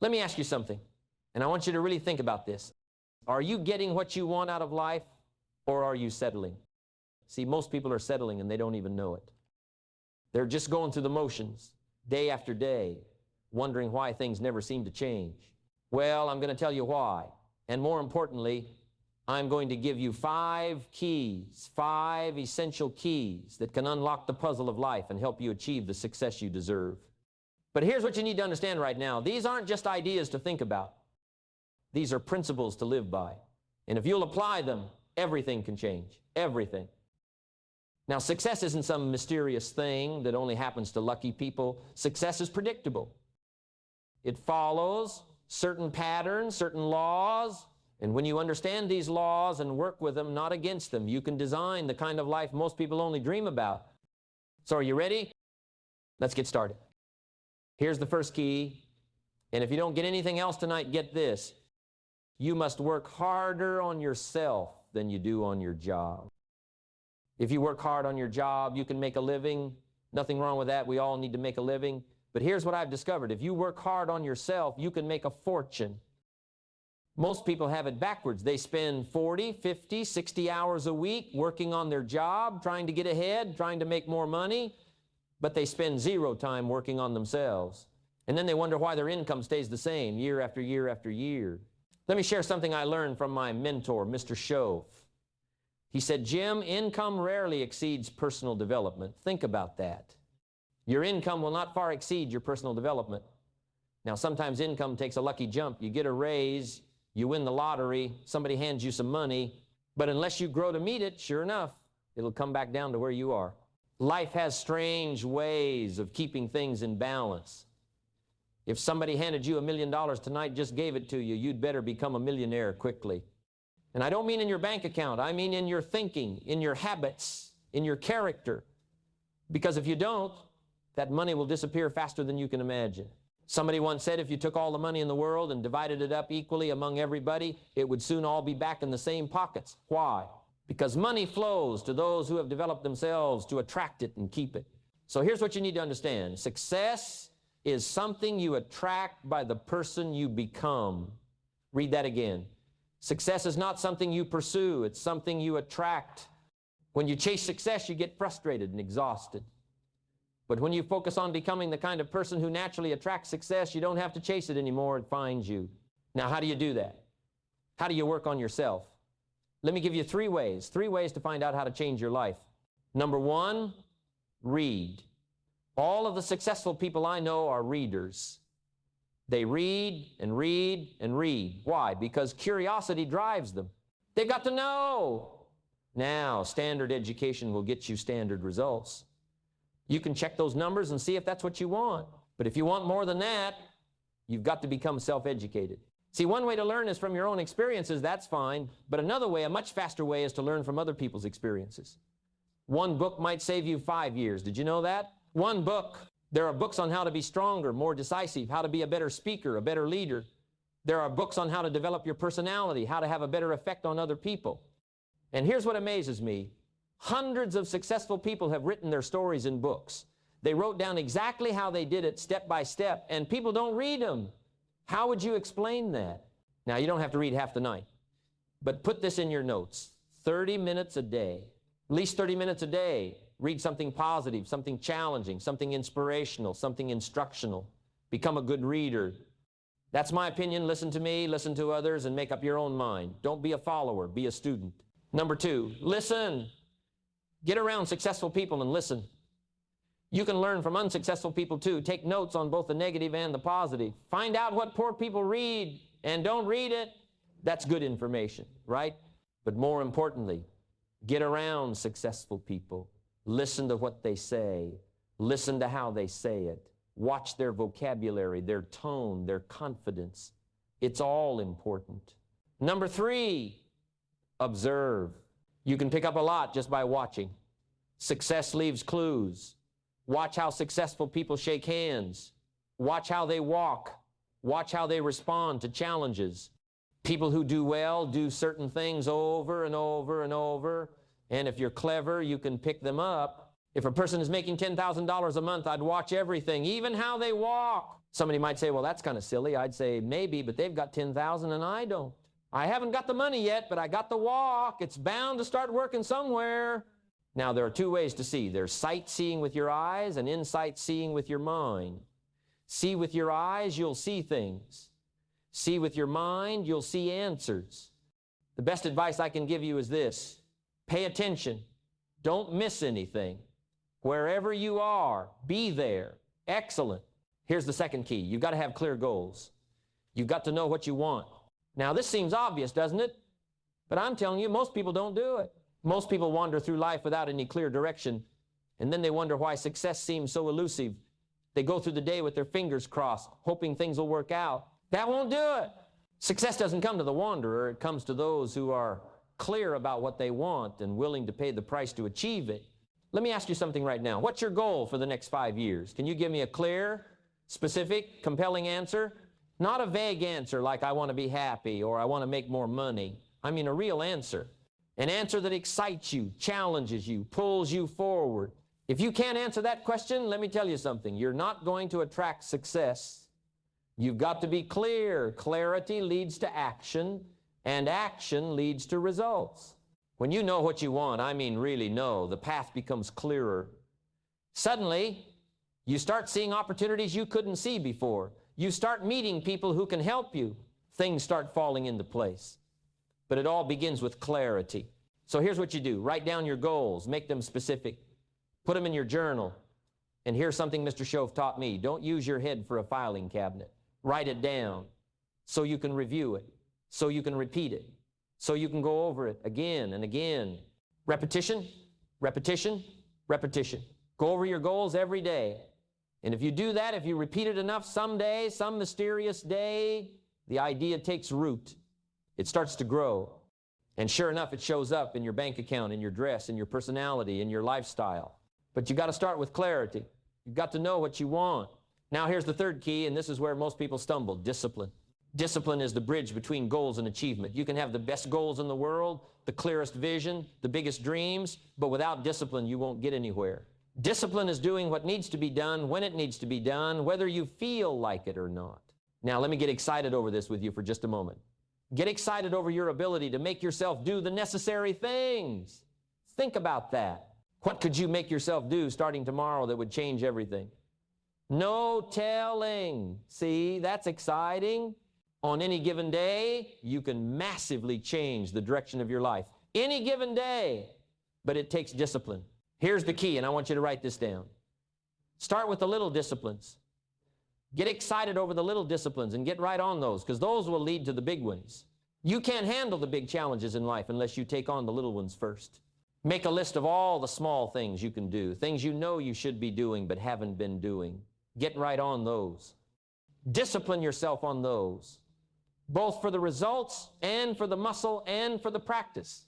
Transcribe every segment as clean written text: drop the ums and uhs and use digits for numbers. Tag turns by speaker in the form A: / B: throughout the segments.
A: Let me ask you something, and I want you to really think about this. Are you getting what you want out of life, or are you settling? See, most people are settling and they don't even know it. They're just going through the motions, day after day, wondering why things never seem to change. Well, I'm going to tell you why. And more importantly, I'm going to give you 5 keys, 5 essential keys that can unlock the puzzle of life and help you achieve the success you deserve. But here's what you need to understand right now. These aren't just ideas to think about. These are principles to live by. And if you'll apply them, everything can change. Everything. Now, success isn't some mysterious thing that only happens to lucky people. Success is predictable. It follows certain patterns, certain laws, and when you understand these laws and work with them, not against them, you can design the kind of life most people only dream about. So are you ready? Let's get started. Here's the first key, and if you don't get anything else tonight, get this. You must work harder on yourself than you do on your job. If you work hard on your job, you can make a living. Nothing wrong with that. We all need to make a living. But here's what I've discovered. If you work hard on yourself, you can make a fortune. Most people have it backwards. They spend 40, 50, 60 hours a week working on their job, trying to get ahead, trying to make more money, but they spend 0 time working on themselves. And then they wonder why their income stays the same year after year after year. Let me share something I learned from my mentor, Mr. Shove. He said, Jim, income rarely exceeds personal development. Think about that. Your income will not far exceed your personal development. Now, sometimes income takes a lucky jump. You get a raise, you win the lottery, somebody hands you some money, but unless you grow to meet it, sure enough, it'll come back down to where you are. Life has strange ways of keeping things in balance. If somebody handed you $1 million tonight, just gave it to you, you'd better become a millionaire quickly. And I don't mean in your bank account. I mean in your thinking, in your habits, in your character. Because if you don't, that money will disappear faster than you can imagine. Somebody once said if you took all the money in the world and divided it up equally among everybody, it would soon all be back in the same pockets. Why? Because money flows to those who have developed themselves to attract it and keep it. So here's what you need to understand. Success is something you attract by the person you become. Read that again. Success is not something you pursue, it's something you attract. When you chase success, you get frustrated and exhausted. But when you focus on becoming the kind of person who naturally attracts success, you don't have to chase it anymore, it finds you. Now, how do you do that? How do you work on yourself? Let me give you 3 ways to find out how to change your life. Number 1, read. All of the successful people I know are readers. They read and read and read. Why? Because curiosity drives them. They've got to know. Now, standard education will get you standard results. You can check those numbers and see if that's what you want. But if you want more than that, you've got to become self-educated. See, one way to learn is from your own experiences, that's fine. But another way, a much faster way, is to learn from other people's experiences. One book might save you 5 years. Did you know that? One book. There are books on how to be stronger, more decisive, how to be a better speaker, a better leader. There are books on how to develop your personality, how to have a better effect on other people. And here's what amazes me. Hundreds of successful people have written their stories in books. They wrote down exactly how they did it step by step, and people don't read them. How would you explain that? Now, you don't have to read half the night, but put this in your notes. 30 minutes a day, at least 30 minutes a day. Read something positive, something challenging, something inspirational, something instructional. Become a good reader. That's my opinion. Listen to me, listen to others, and make up your own mind. Don't be a follower, be a student. Number 2, listen. Get around successful people and listen. You can learn from unsuccessful people too. Take notes on both the negative and the positive. Find out what poor people read and don't read it. That's good information, right? But more importantly, get around successful people. Listen to what they say. Listen to how they say it. Watch their vocabulary, their tone, their confidence. It's all important. Number 3, observe. You can pick up a lot just by watching. Success leaves clues. Watch how successful people shake hands. Watch how they walk. Watch how they respond to challenges. People who do well do certain things over and over and over. And if you're clever, you can pick them up. If a person is making $10,000 a month, I'd watch everything, even how they walk. Somebody might say, well, that's kind of silly. I'd say, maybe, but they've got 10,000 and I don't. I haven't got the money yet, but I got the walk. It's bound to start working somewhere. Now, there are two ways to see. There's sight seeing with your eyes and insight seeing with your mind. See with your eyes, you'll see things. See with your mind, you'll see answers. The best advice I can give you is this: pay attention. Don't miss anything. Wherever you are, be there. Excellent. Here's the second key. You've got to have clear goals. You've got to know what you want. Now, this seems obvious, doesn't it? But I'm telling you, most people don't do it. Most people wander through life without any clear direction, and then they wonder why success seems so elusive. They go through the day with their fingers crossed, hoping things will work out. That won't do it. Success doesn't come to the wanderer. It comes to those who are clear about what they want and willing to pay the price to achieve it. Let me ask you something right now. What's your goal for the next 5 years? Can you give me a clear, specific, compelling answer? Not a vague answer like I want to be happy or I want to make more money. I mean a real answer. An answer that excites you, challenges you, pulls you forward. If you can't answer that question, let me tell you something. You're not going to attract success. You've got to be clear. Clarity leads to action, and action leads to results. When you know what you want, I mean really know, the path becomes clearer. Suddenly, you start seeing opportunities you couldn't see before. You start meeting people who can help you. Things start falling into place. But it all begins with clarity. So here's what you do. Write down your goals. Make them specific. Put them in your journal. And here's something Mr. Shove taught me. Don't use your head for a filing cabinet. Write it down so you can review it, so you can repeat it, so you can go over it again and again. Repetition, repetition, repetition. Go over your goals every day. And if you do that, if you repeat it enough, someday, some mysterious day, the idea takes root. It starts to grow. And sure enough, it shows up in your bank account, in your dress, in your personality, in your lifestyle. But you've got to start with clarity. You've got to know what you want. Now here's the third key, and this is where most people stumble: discipline. Discipline is the bridge between goals and achievement. You can have the best goals in the world, the clearest vision, the biggest dreams, but without discipline, you won't get anywhere. Discipline is doing what needs to be done when it needs to be done, whether you feel like it or not. Now, let me get excited over this with you for just a moment. Get excited over your ability to make yourself do the necessary things. Think about that. What could you make yourself do starting tomorrow that would change everything? No telling. See, that's exciting. On any given day, you can massively change the direction of your life. Any given day. But it takes discipline. Here's the key, and I want you to write this down. Start with the little disciplines. Get excited over the little disciplines and get right on those, because those will lead to the big ones. You can't handle the big challenges in life unless you take on the little ones first. Make a list of all the small things you can do, things you know you should be doing but haven't been doing. Get right on those. Discipline yourself on those, both for the results and for the muscle and for the practice.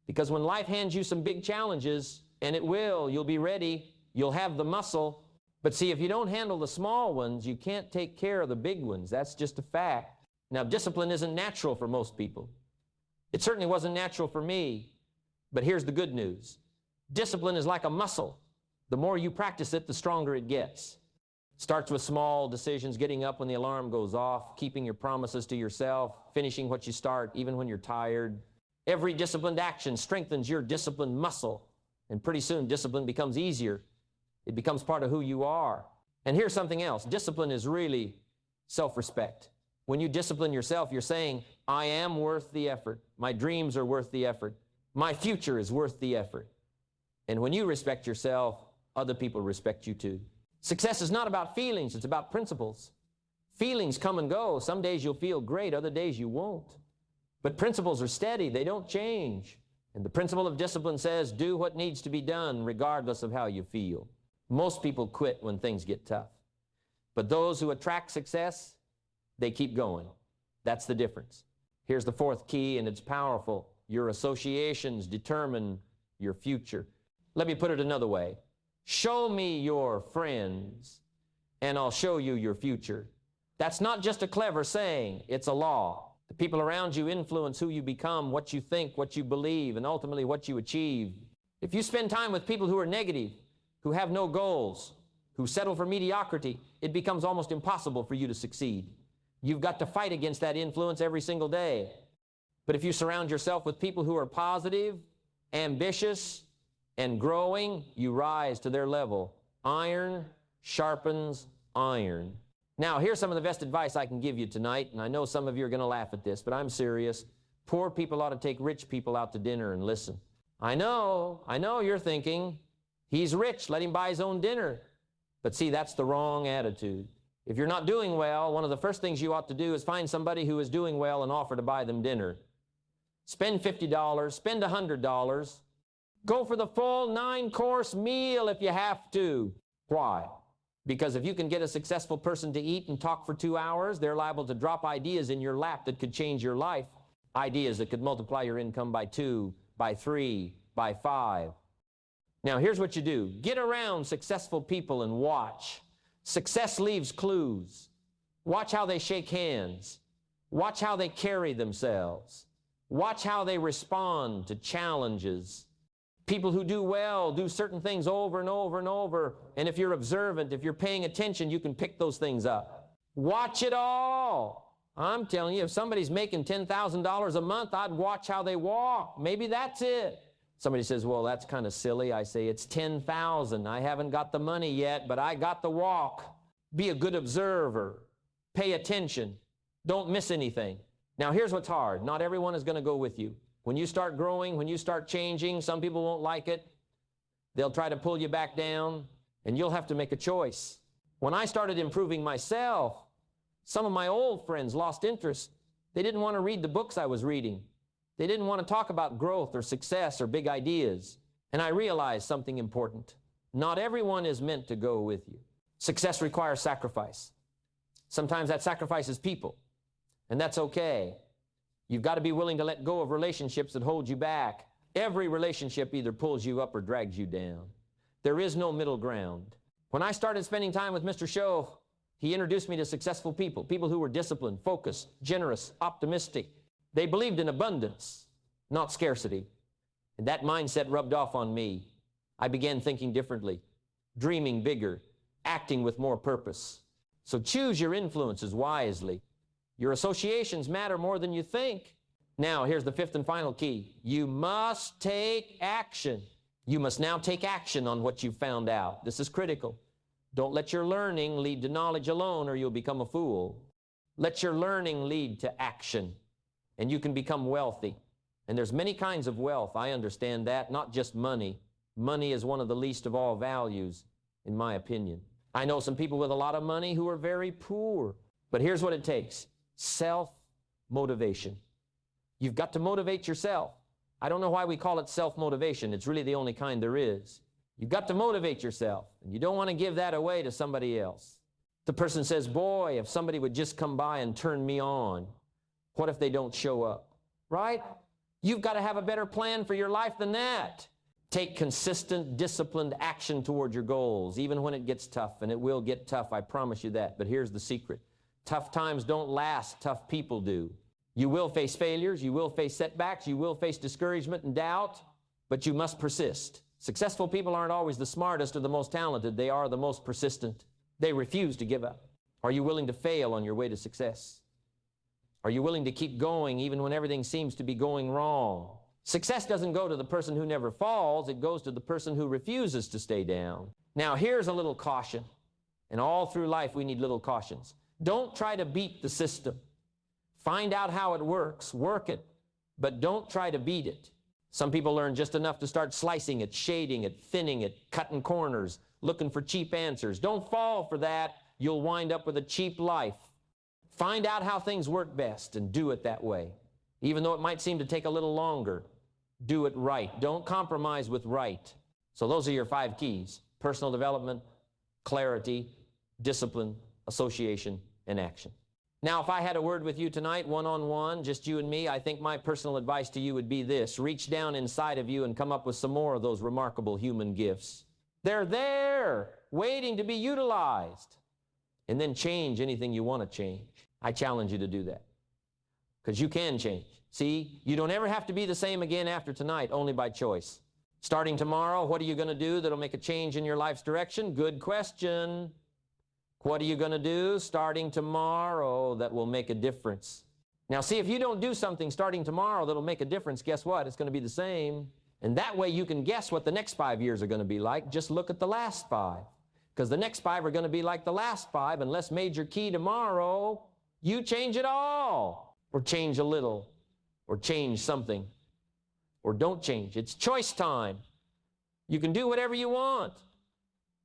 A: Because when life hands you some big challenges, and it will, you'll be ready, you'll have the muscle. But see, if you don't handle the small ones, you can't take care of the big ones. That's just a fact. Now, discipline isn't natural for most people. It certainly wasn't natural for me. But here's the good news. Discipline is like a muscle. The more you practice it, the stronger it gets. It starts with small decisions, getting up when the alarm goes off, keeping your promises to yourself, finishing what you start, even when you're tired. Every disciplined action strengthens your disciplined muscle. And pretty soon, discipline becomes easier. It becomes part of who you are. And here's something else. Discipline is really self-respect. When you discipline yourself, you're saying, I am worth the effort. My dreams are worth the effort. My future is worth the effort. And when you respect yourself, other people respect you too. Success is not about feelings, it's about principles. Feelings come and go. Some days you'll feel great, other days you won't. But principles are steady, they don't change. And the principle of discipline says, do what needs to be done regardless of how you feel. Most people quit when things get tough. But those who attract success, they keep going. That's the difference. Here's the fourth key, and it's powerful. Your associations determine your future. Let me put it another way. Show me your friends, and I'll show you your future. That's not just a clever saying, it's a law. The people around you influence who you become, what you think, what you believe, and ultimately what you achieve. If you spend time with people who are negative, who have no goals, who settle for mediocrity, it becomes almost impossible for you to succeed. You've got to fight against that influence every single day. But if you surround yourself with people who are positive, ambitious, and growing, you rise to their level. Iron sharpens iron. Now, here's some of the best advice I can give you tonight, and I know some of you are going to laugh at this, but I'm serious. Poor people ought to take rich people out to dinner and listen. I know you're thinking, he's rich, let him buy his own dinner. But see, that's the wrong attitude. If you're not doing well, one of the first things you ought to do is find somebody who is doing well and offer to buy them dinner. Spend $50, spend $100. Go for the full 9-course meal if you have to. Why? Because if you can get a successful person to eat and talk for 2 hours, they're liable to drop ideas in your lap that could change your life. Ideas that could multiply your income by 2, by 3, by 5. Now, here's what you do. Get around successful people and watch. Success leaves clues. Watch how they shake hands. Watch how they carry themselves. Watch how they respond to challenges. People who do well do certain things over and over and over. And if you're observant, if you're paying attention, you can pick those things up. Watch it all. I'm telling you, if somebody's making $10,000 a month, I'd watch how they walk. Maybe that's it. Somebody says, well, that's kind of silly. I say, it's 10,000. I haven't got the money yet, but I got the walk. Be a good observer. Pay attention. Don't miss anything. Now, here's what's hard. Not everyone is going to go with you. When you start growing, when you start changing, some people won't like it. They'll try to pull you back down, and you'll have to make a choice. When I started improving myself, some of my old friends lost interest. They didn't want to read the books I was reading. They didn't want to talk about growth or success or big ideas. And I realized something important. Not everyone is meant to go with you. Success requires sacrifice. Sometimes that sacrifice is people, and that's okay. You've got to be willing to let go of relationships that hold you back. Every relationship either pulls you up or drags you down. There is no middle ground. When I started spending time with Mr. Show, he introduced me to successful people, people who were disciplined, focused, generous, optimistic. They believed in abundance, not scarcity. And that mindset rubbed off on me. I began thinking differently, dreaming bigger, acting with more purpose. So choose your influences wisely. Your associations matter more than you think. Now, here's the fifth and final key. You must take action. You must now take action on what you've found out. This is critical. Don't let your learning lead to knowledge alone, or you'll become a fool. Let your learning lead to action, and you can become wealthy. And there's many kinds of wealth. I understand that, not just money. Money is one of the least of all values, in my opinion. I know some people with a lot of money who are very poor. But here's what it takes. Self-motivation. You've got to motivate yourself. I don't know why we call it self-motivation. It's really the only kind there is. You've got to motivate yourself, and you don't want to give that away to somebody else. The person says, boy, if somebody would just come by and turn me on, what if they don't show up? Right? You've got to have a better plan for your life than that. Take consistent, disciplined action toward your goals, even when it gets tough, and it will get tough, I promise you that. But here's the secret. Tough times don't last, tough people do. You will face failures, you will face setbacks, you will face discouragement and doubt, but you must persist. Successful people aren't always the smartest or the most talented. They are the most persistent. They refuse to give up. Are you willing to fail on your way to success? Are you willing to keep going even when everything seems to be going wrong? Success doesn't go to the person who never falls. It goes to the person who refuses to stay down. Now, here's a little caution. And all through life, we need little cautions. Don't try to beat the system. Find out how it works. Work it. But don't try to beat it. Some people learn just enough to start slicing it, shading it, thinning it, cutting corners, looking for cheap answers. Don't fall for that. You'll wind up with a cheap life. Find out how things work best and do it that way. Even though it might seem to take a little longer, do it right. Don't compromise with right. So those are your 5 keys: personal development, clarity, discipline, association, and action. Now, if I had a word with you tonight, one-on-one, just you and me, I think my personal advice to you would be this: reach down inside of you and come up with some more of those remarkable human gifts. They're there, waiting to be utilized. And then change anything you want to change. I challenge you to do that, because you can change. See, you don't ever have to be the same again after tonight, only by choice. Starting tomorrow, what are you going to do that'll make a change in your life's direction? Good question. What are you going to do starting tomorrow that will make a difference? Now, see, if you don't do something starting tomorrow that'll make a difference, guess what? It's going to be the same. And that way you can guess what the next 5 years are going to be like. Just look at the last 5. Because the next 5 are going to be like the last 5. Unless major key tomorrow, you change it all. Or change a little. Or change something. Or don't change. It's choice time. You can do whatever you want.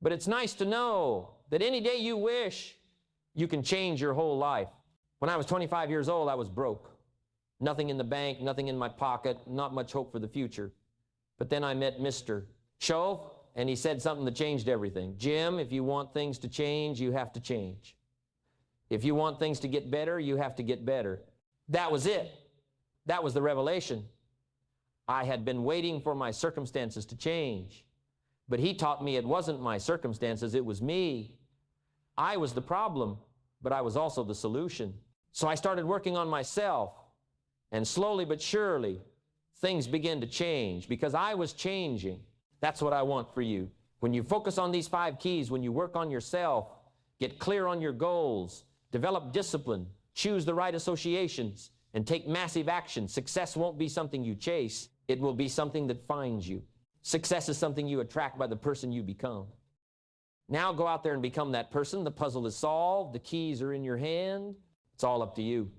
A: But it's nice to know that any day you wish, you can change your whole life. When I was 25 years old, I was broke. Nothing in the bank, nothing in my pocket, not much hope for the future. But then I met Mr. Shove, and he said something that changed everything. Jim, if you want things to change, you have to change. If you want things to get better, you have to get better. That was it. That was the revelation. I had been waiting for my circumstances to change. But he taught me it wasn't my circumstances, it was me. I was the problem, but I was also the solution. So I started working on myself, and slowly but surely, things began to change because I was changing. That's what I want for you. When you focus on these 5 keys, when you work on yourself, get clear on your goals, develop discipline, choose the right associations, and take massive action, success won't be something you chase. It will be something that finds you. Success is something you attract by the person you become. Now go out there and become that person. The puzzle is solved. The keys are in your hand. It's all up to you.